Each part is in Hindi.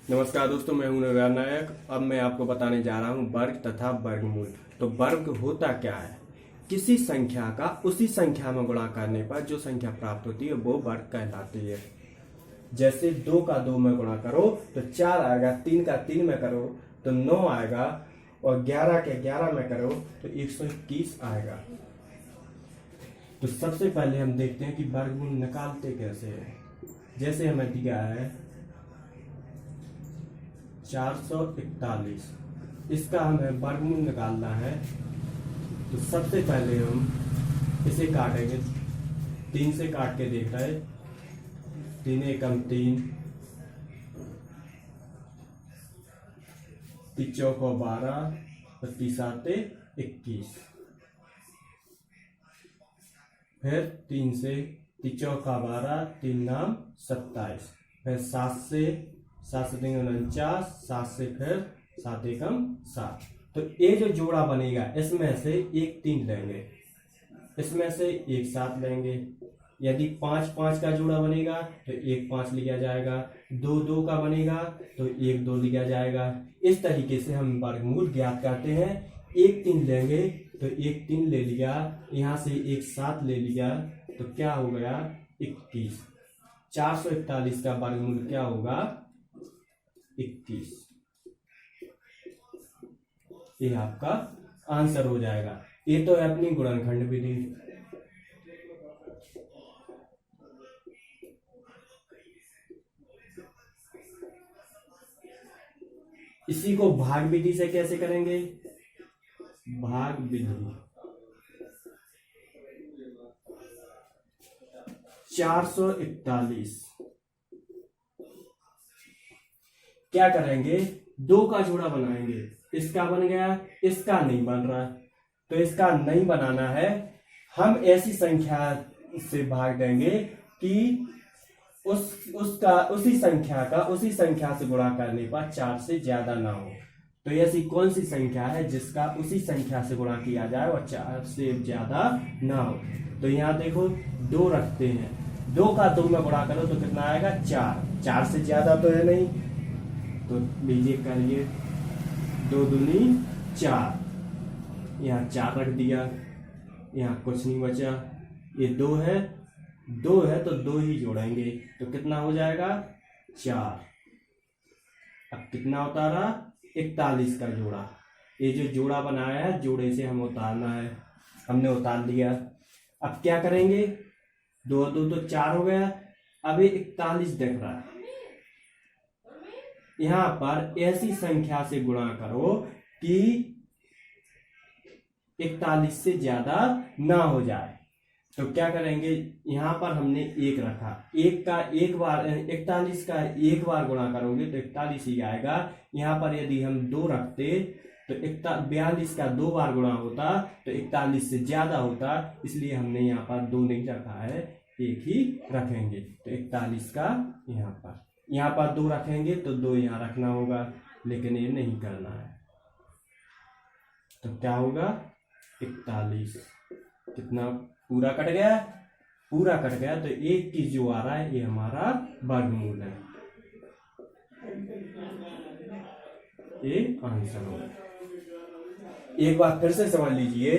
नमस्कार दोस्तों, मैं हूं नव्या नायक। अब मैं आपको बताने जा रहा हूं वर्ग तथा वर्गमूल। तो वर्ग होता क्या है? किसी संख्या का उसी संख्या में गुणा करने पर जो संख्या प्राप्त होती है वो वर्ग कहलाती है। जैसे 2 का 2 में गुणा करो तो 4 आएगा, 3 का 3 में करो तो 9 आएगा, और 11 के 11 में करो तो 121 आएगा। तो सबसे पहले हम देखते हैं कि वर्गमूल निकालते कैसे हैं। जैसे हमें दिया है 441, इसका हमें वर्गमूल निकालना है। तो सबसे पहले हम इसे काटेंगे, 3 से काट के देखा है। 3 एकम 3, 3 चौको 12, 3 साते 21। फिर 3 से 3 चौका 12, 3 नाम 27। फिर 7 से 3 49, 7 से फिर 7 एकम 7। तो ये जो जोड़ा बनेगा इसमें से एक 3 लेंगे, इसमें से एक 7 लेंगे। यदि 5 5 का जोड़ा बनेगा तो एक 5 लिया जाएगा। 2 2 का बनेगा तो एक 2 लिया जाएगा। इस तरीके से हम वर्गमूल ज्ञात करते हैं। एक 3 लेंगे तो एक 3 ले लिया, यहाँ से एक 7 ले लिया, तो क्या हो गया 21। 441 का वर्गमूल क्या होगा 21। ये आपका आंसर हो जाएगा। ये तो है अपनी गुणनखंड विधि। इसी को भाग विधि से कैसे करेंगे? भाग विधि 441 क्या करेंगे, 2 का जोड़ा बनाएंगे। इसका बन गया, इसका नहीं बन रहा, तो इसका नहीं बनाना है। हम ऐसी संख्या से भाग देंगे कि उसी संख्या से गुणा करने पर 4 से ज्यादा ना हो। तो ऐसी कौन सी संख्या है जिसका उसी संख्या से गुणा किया जाए और 4 से ज्यादा ना हो? तो यहाँ देखो 2 रखते हैं, 2 का 2 में गुणा करो तो कितना आएगा 4। 4 से ज्यादा तो है नहीं, तो लीजिए करिए 2 दूनी 4। यहाँ 4 रख दिया, यहाँ कुछ नहीं बचा। ये 2 है, 2 है तो 2 ही जोड़ेंगे, तो कितना हो जाएगा 4। अब कितना उतारा 41 का जोड़ा। ये जो जोड़ा बनाया है जोड़े से हम उतारना है, हमने उतार लिया। अब क्या करेंगे, 2 2 तो 4 हो गया। अब ये 41 दिख रहा है, यहां पर ऐसी संख्या से गुणा करो कि 41 से ज्यादा ना हो जाए। तो क्या करेंगे, यहां पर हमने 1 रखा, 1 का एक बार 41 का एक बार गुणा करोगे तो 41 ही आएगा। यहां पर यदि हम 2 रखते तो 42 का 2 बार गुणा होता तो 41 से ज्यादा होता, इसलिए हमने यहाँ पर 2 नहीं रखा है, 1 ही रखेंगे। तो 41 का यहाँ पर 2 रखेंगे तो 2 यहाँ रखना होगा, लेकिन ये नहीं करना है। तो क्या होगा 41, कितना पूरा कट गया, पूरा कट गया। तो 1 की जो आ रहा है ये हमारा वर्गमूल है, ये आंसर होगा। एक बार फिर से समझ लीजिए,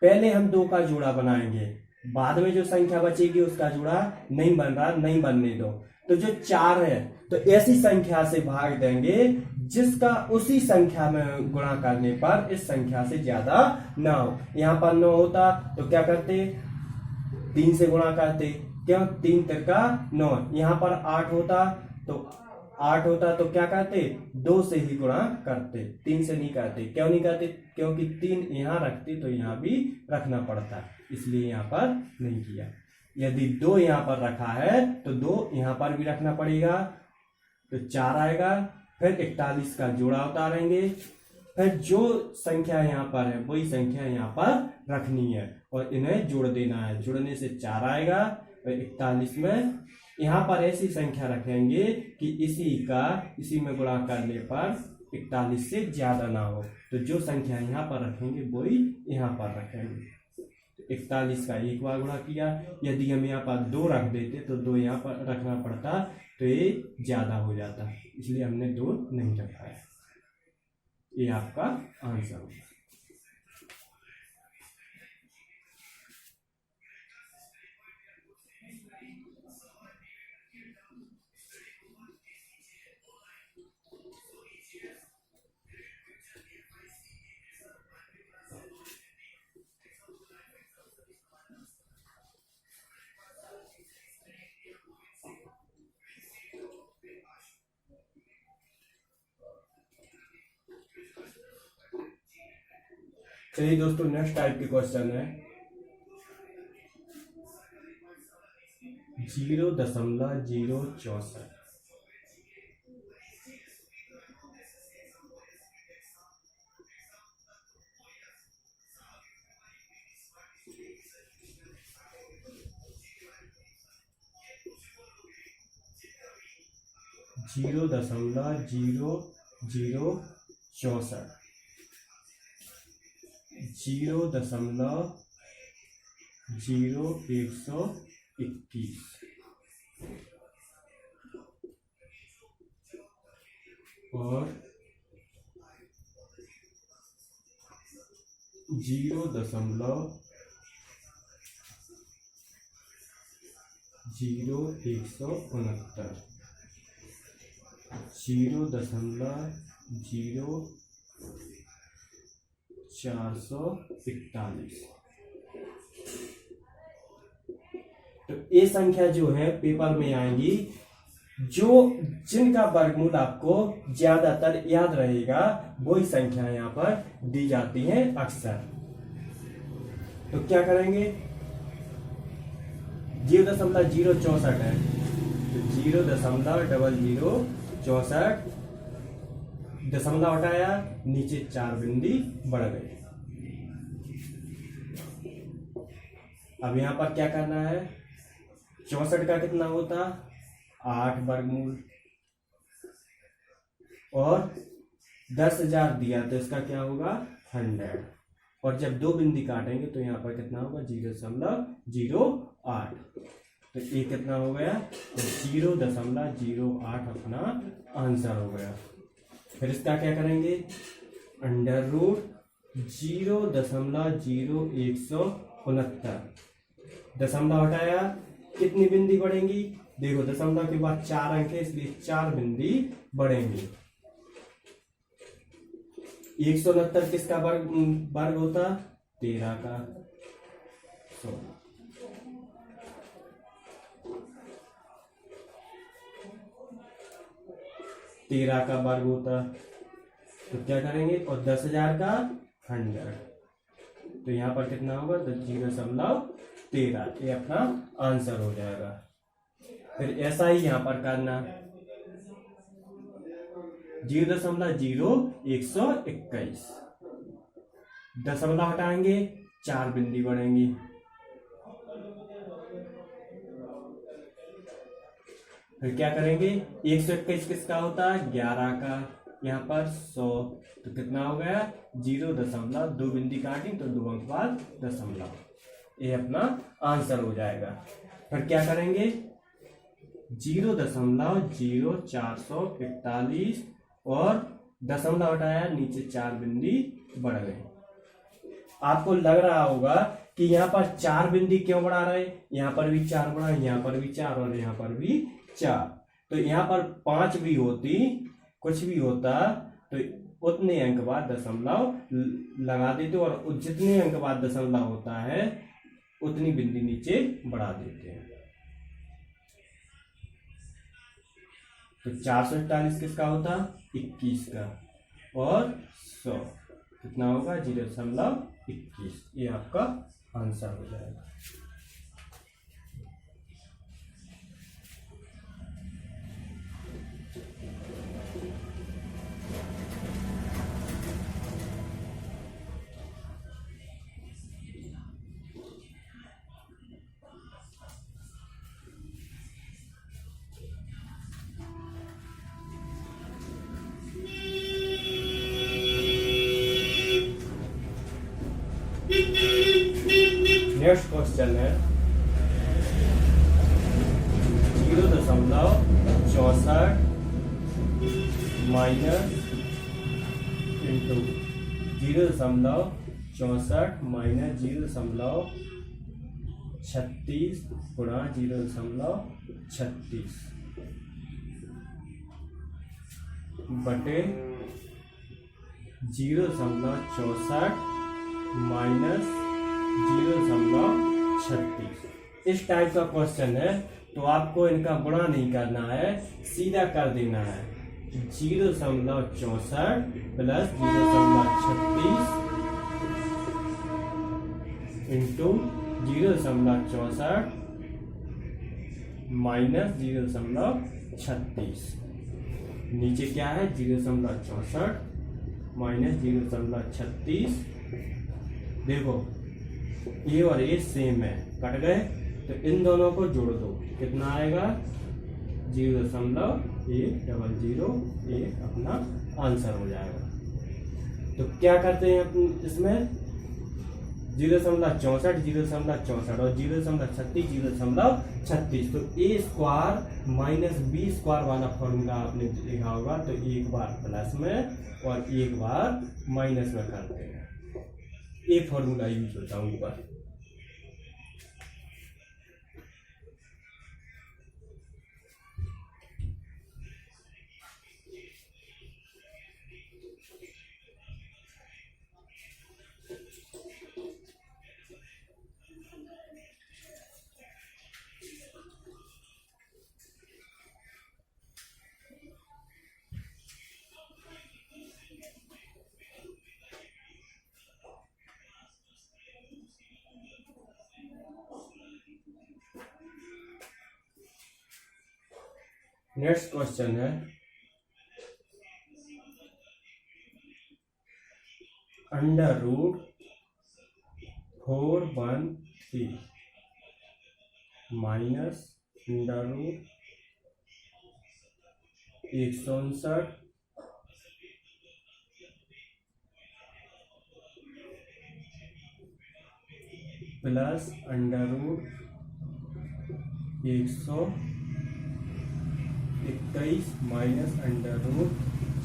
पहले हम 2 का जोड़ा बनाएंगे, बाद में जो संख्या बचेगी उसका जोड़ा नहीं बन रहा, नहीं बनने दो। तो जो 4 है तो ऐसी संख्या से भाग देंगे जिसका उसी संख्या में गुणा करने पर इस संख्या से ज्यादा ना हो। यहाँ पर 9 होता तो क्या करते, 3 से गुणा करते, क्यों 3 तिरका 9। यहाँ पर 8 होता तो क्या करते, 2 से ही गुणा करते, 3 से नहीं करते। क्यों नहीं करते, क्योंकि 3 यहाँ रखते तो यहाँ भी रखना पड़ता, इसलिए यहाँ पर नहीं किया। यदि 2 यहाँ पर रखा है तो 2 यहाँ पर भी रखना पड़ेगा, तो 4 आएगा। फिर 41 का जोड़ा उतारेंगे, फिर जो संख्या यहाँ पर है वही संख्या यहाँ पर रखनी है और इन्हें जोड़ देना है। जोड़ने से 4 आएगा। फिर 41 में यहाँ पर ऐसी संख्या रखेंगे कि इसी में गुणा करने पर 41 से ज्यादा ना हो। तो जो संख्या यहाँ पर रखेंगे वही यहाँ पर रखेंगे। 41 का एक बार गुणा किया। यदि हम यहाँ पर 2 रख देते तो 2 यहाँ पर रखना पड़ता तो ये ज्यादा हो जाता, इसलिए हमने 2 नहीं रखा है। ये आपका आंसर होगा। चलिए दोस्तों, नेक्स्ट टाइप के क्वेश्चन है 0.064। जीरो दशमलव जीरो जीरो चौसठ 0.0121 और 0.0169 0.0441। तो ये संख्या जो है पेपर में आएंगी, जो जिनका वर्गमूल आपको ज्यादातर याद रहेगा वही संख्या यहाँ पर दी जाती है अक्सर। तो क्या करेंगे, 0.064 है तो 0.0064 दशमलव हटाया, नीचे 4 बिंदी बढ़ गए। अब यहां पर क्या करना है, 64 का कितना होता 8 वर्गमूल, और 10,000 दिया तो इसका क्या होगा 100, और जब 2 बिंदी काटेंगे तो यहाँ पर कितना होगा 0.08। तो ये कितना हो गया, तो 0.08 अपना आंसर हो गया। फिर इसका क्या करेंगे, अंडर रूट 0.0169 दशमलव हटाया, कितनी बिंदी बढ़ेंगी, देखो दशमलव के बाद 4 अंक है इसलिए 4 बिंदी बढ़ेंगी। 169 किसका वर्ग होता 13 का, 13 का वर्ग होता, तो क्या करेंगे, और 10,000 का 100, तो यहाँ पर कितना होगा, तो 0.13, ये अपना आंसर हो जाएगा। फिर ऐसा ही यहाँ पर करना, 0.0121 दशमलव हटाएंगे 4 बिंदी बढ़ेंगी, फिर क्या करेंगे, 121 किसका होता है 11 का, यहाँ पर 100, तो कितना हो गया 0.2 बिंदी काटी तो 2 अंक बाद दशमलव, ये अपना आंसर हो जाएगा। फिर क्या करेंगे, 0.0441 और दशमलव हटाया, नीचे 4 बिंदी बढ़ गए। आपको लग रहा होगा कि यहाँ पर 4 बिंदी क्यों बढ़ा रहे, यहाँ पर भी 4 बढ़ा, यहाँ पर भी 4 और यहाँ पर भी 4, तो यहाँ पर 5 भी होती, कुछ भी होता तो उतने अंक बाद दशमलव लगा देते, और जितने अंक बाद दशमलव होता है उतनी बिंदी नीचे बढ़ा देते हैं। तो 441 किसका होता 21 का, और 100 कितना होगा 0.21, ये आपका आंसर हो जाएगा। नेक्स्ट क्वेश्चन है 0.64 माइनस इंटू 0.64 माइनस 0.36 गुणा 0.36 बटे 0.64 माइनस 0.36। इस टाइप का क्वेश्चन है तो आपको इनका गुणा नहीं करना है, सीधा कर देना है। 0.64 प्लस 0.36 इंटू 0.64 माइनस 0.36। नीचे क्या है 0.64 माइनस 0.36। देखो ये और ये सेम है, कट गए तो इन दोनों को जोड़ दो, कितना आएगा 0.100, ये अपना आंसर हो जाएगा। तो क्या करते हैं अपन इसमें 0.64 0.64 और 0.36 0.36, तो a square minus B square वाला फॉर्मूला आपने लिखा होगा, तो एक बार प्लस में और एक बार माइनस में करते हैं, ये फॉर्मूला यूज होता है ऊपर। नेक्स्ट क्वेश्चन है √413 माइनस √159 प्लस √121 माइनस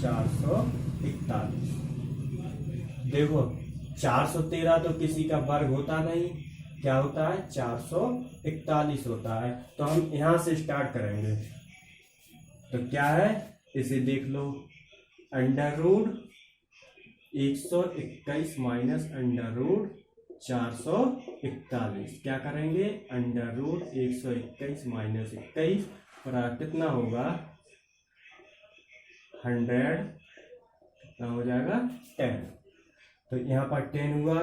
√441। देखो 413 तो किसी का वर्ग होता नहीं, क्या होता है 441 होता है। तो हम यहां से स्टार्ट करेंगे, तो क्या है इसे देख लो, √121 माइनस √441। क्या करेंगे √121 माइनस 21 और कितना होगा 100, कितना हो जाएगा 10। तो यहाँ पर 10 हुआ,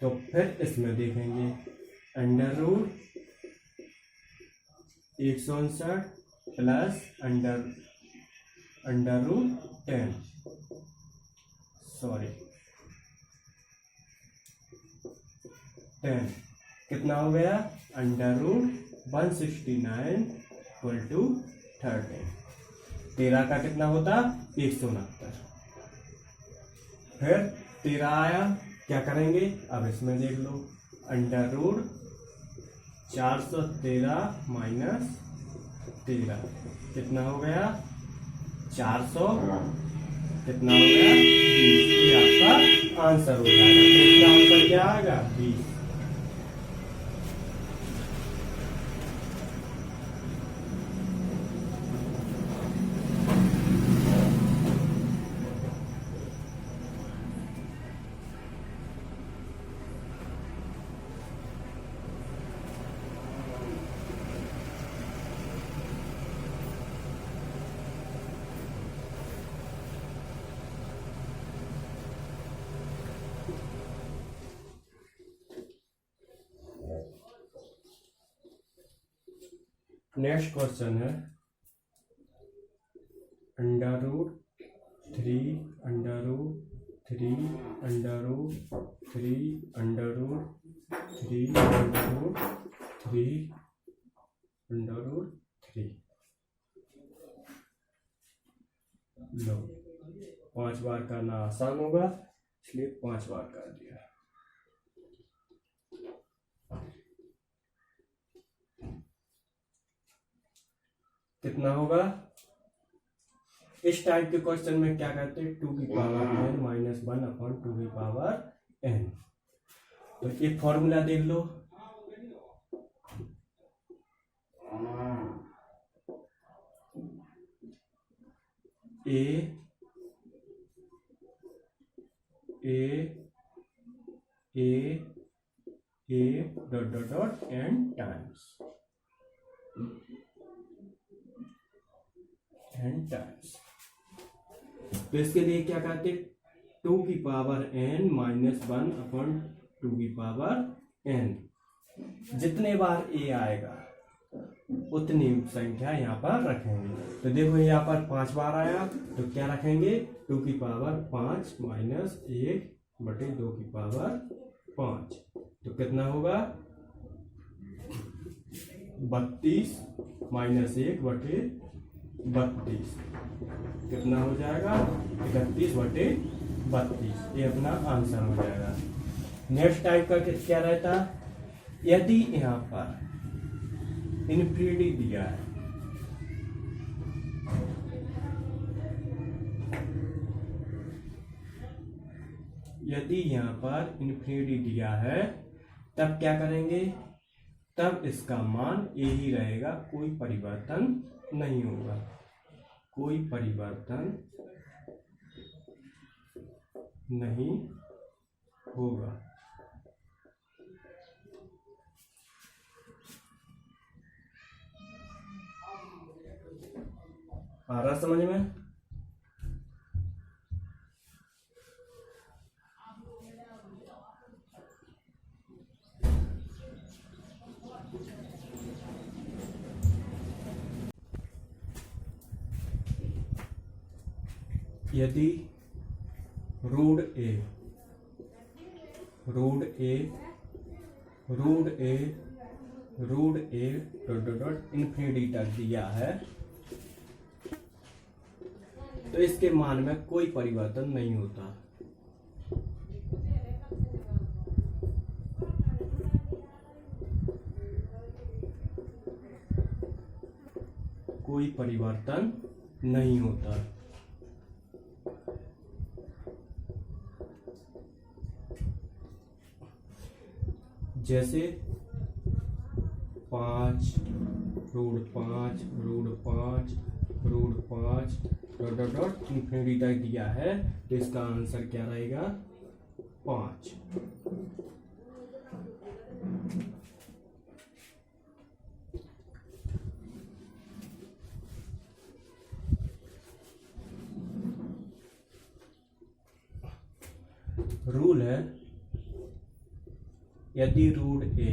तो फिर इसमें देखेंगे √159 प्लस √10, सॉरी 10 कितना हो गया √169 इक्वल टू 13। 13 का कितना होता 169। फिर 13 आया, क्या करेंगे अब इसमें देख लो, √413 माइनस 13 कितना हो गया 400, कितना हो गया 20। ये आपका आंसर हो जाएगा। तो इसका आंसर क्या आएगा 20। नेक्स्ट क्वेश्चन है √3 √3 √3 √3 लो 5 बार करना आसान होगा, इसलिए 5 बार कर दिया। कितना होगा? इस टाइप के क्वेश्चन में क्या कहते हैं, 2 की पावर n माइनस 1 अपॉन 2 की पावर n। तो एक फॉर्मूला देख लो, a dot dot dot n times तो इसके लिए क्या कहते हैं, 2 की पावर n माइनस 1 अपॉन 2 की पावर n। जितने बार a आएगा उतनी संख्या यहाँ पर रखेंगे। तो देखो यहाँ पर 5 बार आया तो क्या रखेंगे, 2 की पावर 5 माइनस 1 बटे 2 की पावर 5। तो कितना होगा, 32 माइनस 1 बटे 32 कितना हो जाएगा, 31 बटे 32। ये अपना आंसर हो जाएगा। नेक्स्ट टाइप का क्या रहता, यदि यहाँ पर इन्फिनिटी दिया है, यदि यहाँ पर इन्फिनिटी दिया है तब क्या करेंगे, तब इसका मान ए ही रहेगा, कोई परिवर्तन नहीं होगा, कोई परिवर्तन नहीं होगा। आ रहा समझ में? यदि root A dot dot dot infinity तक दिया है तो इसके मान में कोई परिवर्तन नहीं होता। कोई परिवर्तन नहीं होता। जैसे 5 root 5 dot dot dot infinity तक दिया है तो इसका आंसर क्या रहेगा, 5। रूल है, यदि रूट ए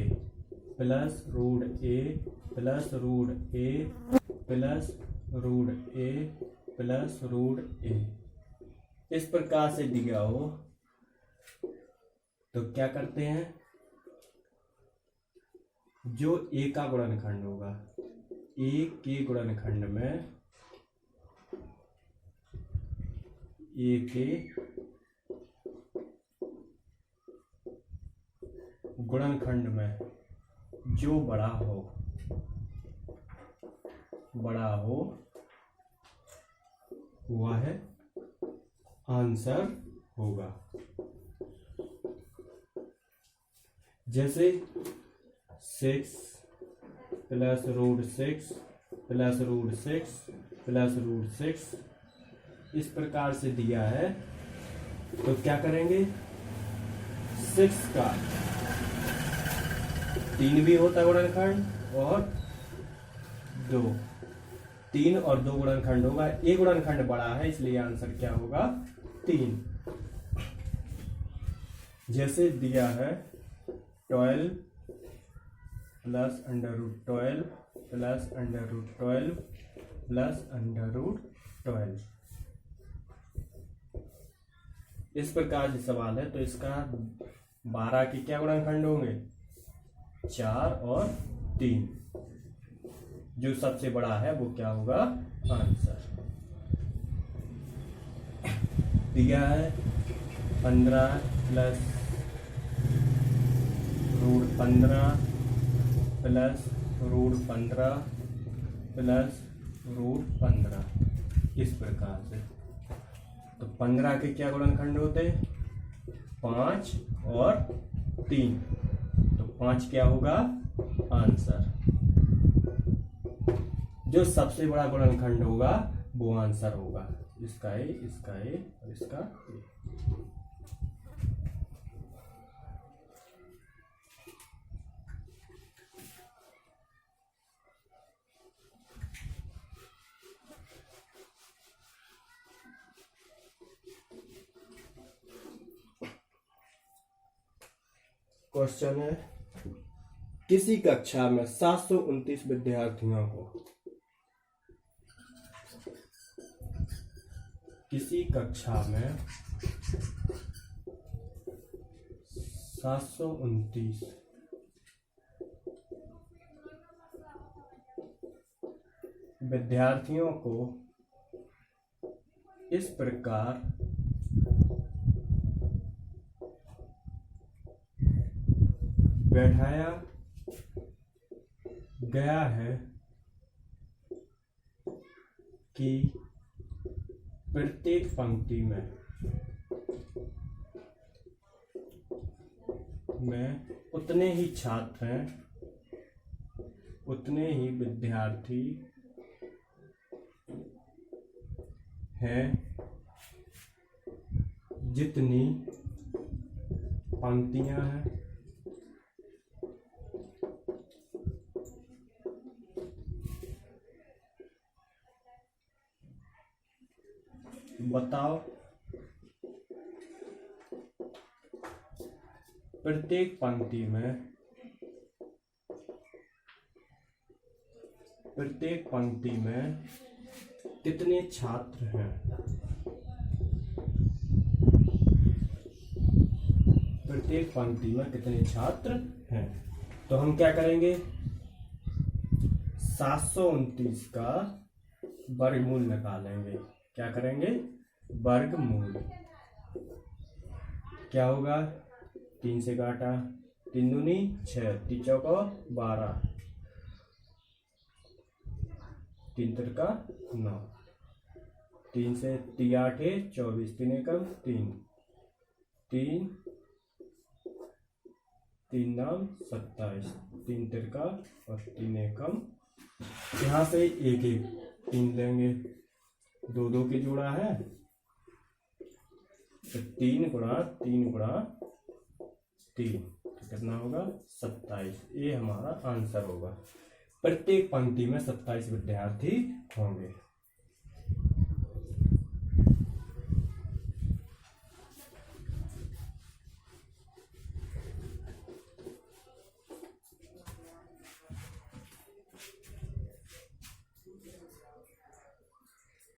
प्लस रूट ए प्लस रूट ए प्लस रूट ए प्लस रूट ए इस प्रकार से दिया हो तो क्या करते हैं, जो ए का गुणनखंड होगा, ए के गुणनखंड में ए के गुणनखंड में जो बड़ा हो वह आंसर होगा। जैसे 6 plus root 6 plus root 6 plus root 6 इस प्रकार से दिया है तो क्या करेंगे, 6 का 3 भी होता है गुणनखंड और 2, 3 और 2 गुणनखंड होगा, एक गुणनखंड बड़ा है इसलिए आंसर क्या होगा, 3। जैसे दिया है 12 plus under root 12 plus under root 12 plus under root 12 इस प्रकार से सवाल है। तो इसका 12 के क्या गुणनखंड होंगे, 4 और 3, जो सबसे बड़ा है वो क्या होगा, आंसर। दिया है 15 plus root 15 plus root 15 plus √15 इस प्रकार से। तो 15 के क्या गुणनखंड होते हैं? 5 और 3। तो 5 क्या होगा? आंसर। जो सबसे बड़ा गुणनखंड होगा वो आंसर होगा। इसका ए, इसका ए और इसका ए। क्वेश्चन है, किसी कक्षा में 729 विद्यार्थियों को, किसी कक्षा में 729 विद्यार्थियों को इस प्रकार बैठाया गया है कि प्रत्येक पंक्ति में उतने ही छात्र हैं, उतने ही विद्यार्थी हैं जितनी पंक्तियां हैं, बताओ प्रत्येक पंक्ति में कितने छात्र हैं? प्रत्येक पंक्ति में कितने छात्र हैं? तो हम क्या करेंगे? 729 का वर्गमूल निकालेंगे। क्या करेंगे? वर्गमूल। क्या होगा? 3 से काटा, 3 दूनी 6, 3 चौको 12, 3 तिरका 9, 3 से 3 8 24, 3 एकम 3, 3 3 नाम 27, 3 तिरका और 3 एकम। यहाँ से एक एक 3 लेंगे, 2 2 की जोड़ा है, तो 3 गुणा 3 गुणा 3 कितना होगा? 27। ये हमारा आंसर होगा। प्रत्येक पंक्ति में 27 विद्यार्थी होंगे।